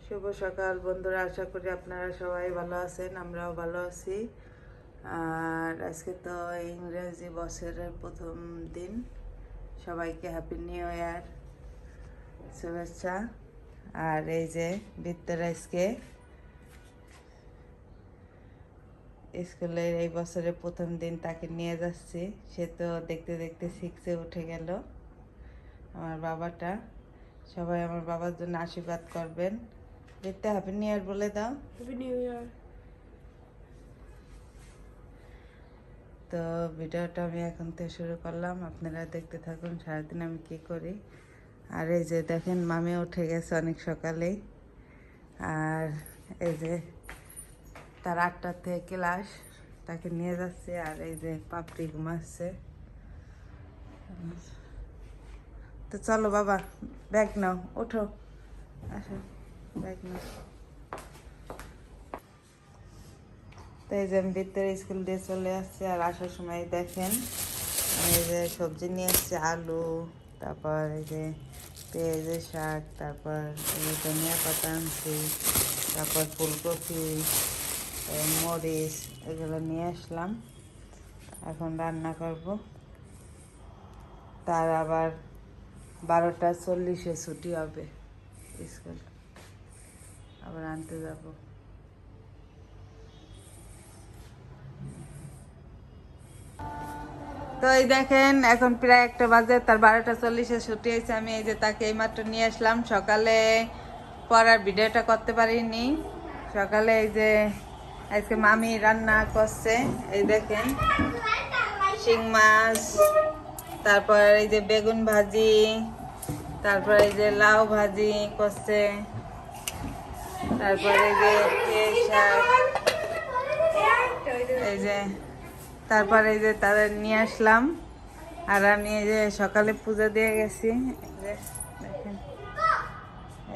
শুভ সকাল বন্ধুরা, আশা করি আপনারা সবাই ভালো আছেন, আমরাও ভালো আছি। আর আজকে তো ইংরেজি বছরের প্রথম দিন, সবাইকে হ্যাপি নিউ ইয়ার শুভেচ্ছা। আর এই যে বৃত্তের আজকে স্কুলের এই বছরের প্রথম দিন, তাকে নিয়ে যাচ্ছি। সে তো দেখতে দেখতে 6-এ উঠে গেল। আমার বাবাটা, সবাই আমার বাবার জন্য আশীর্বাদ করবেন। বৃত্তে হ্যাপি নিউ ইয়ার বলে দাও। হ্যাপি নিউ ইয়ার। তো ভিডিওটা আমি এখন থেকে শুরু করলাম, আপনারা দেখতে থাকুন সারাদিন আমি কি করি। আর এই যে দেখেন, মামি উঠে গেছে অনেক সকালেই। আর এই যে তার 8টার থেকে ক্লাস, তাকে নিয়ে যাচ্ছে। আর এই যে পাপড়ি ঘুমাচ্ছে। তো চলো বাবা, ব্যাগ নাও, ওঠো, আসো, ব্যাগ নাও। তো এই যে আমি ভিতরে স্কুল দিয়ে চলে আসছি। আর আসার সময় দেখেন এই যে সবজি নিয়ে এসছে, আলু, তারপর এই যে পেঁয়াজের শাক, তারপর এই যে ধনিয়া পাতা আনছি, তারপর ফুলকপি, মরিচ, এগুলো নিয়ে আসলাম। এখন রান্না করব। তার আবার 12টা 40-এ ছুটি হবে স্কুল, আবার আনতে যাবো। তো এই দেখেন এখন প্রায় 1টা বাজে, তার 12টা 40-এ ছুটি হয়েছে। আমি এই যে তাকে এইমাত্র নিয়ে আসলাম। সকালে পড়ার ভিডিওটা করতে পারিনি। সকালে এই যে আজকে মামি রান্না করছে, এই দেখেন শিং মাছ, তারপর এই যে বেগুন ভাজি, তারপর এই যে লাউ ভাজি করছে, তারপর এই যে পুঁই শাক, এই যে তারপর এই যে তাদের নিয়ে আসলাম। আর আমি এই যে সকালে পূজা দিয়ে গেছি, এই যে দেখেন,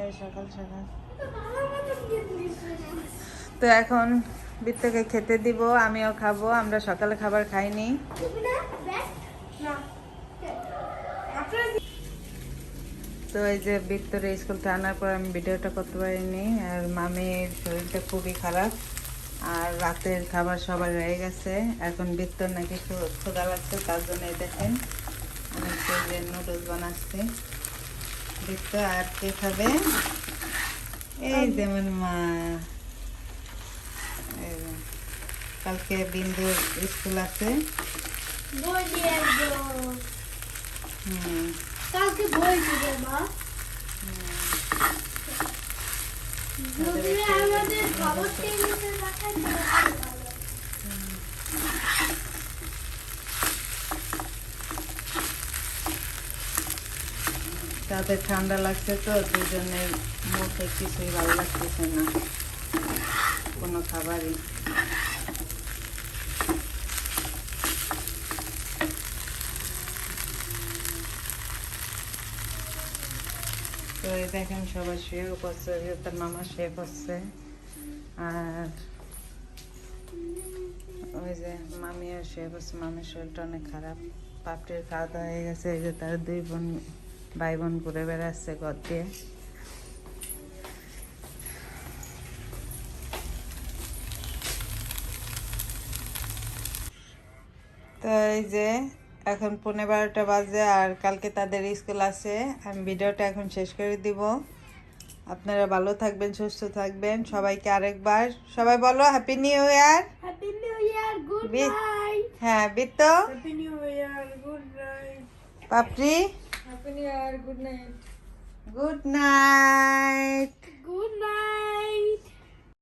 এই সকাল সকাল। তো এখন বৃত্তকে খেতে দিব, আমিও খাবো। আমরা সকালে খাবার খাইনি। তো এই যে বৃত্তরে স্কুল থেকে আনার পর আমি ভিডিওটা করতে পারিনি। আর মামির শরীরটা খুবই খারাপ। আর রাতের খাবার সবার হয়ে গেছে। এখন বৃত্তর নাকি ক্ষুধা লাগছে, তার জন্য দেখেন আমি যে নুডলস বানাচ্ছি। বৃত্ত আর কে খাবে? এই যেমন মা। এই যে, কালকে বিন্দুর স্কুল আছে। কালকে বই দিবে মা। যদি আমাদের খবর টিভিতে দেখায় তাদের ঠান্ডা লাগছে, তো দুজনের মুখে কিছুই ভালো লাগতেছে না, কোনো খাবারই। তো এই দেখেন সবাই শুয়েও করছে, তার মামা শুয়ে করছে। আর ওই যে মামিও শুয়ে করছে, মামির শরীরটা অনেক খারাপ। পাপড়ির খাওয়া দাওয়া হয়ে গেছে। এই যে তার 2 ভাই বোন ঘুরে বেড়াচ্ছে ঘর দিয়ে। তো এই যে এখন 12:15 বাজে। আর কালকে তাদের স্কুল আছে। আমি ভিডিওটা এখন শেষ করে দিব। আপনারা ভালো থাকবেন, সুস্থ থাকবেন। সবাইকে আরেকবার সবাই বলো happy new year. Happy new year, good night. হ্যাঁ বৃত্ত, happy new year, good night. Papri, happy new year, good night. Good night. Good night.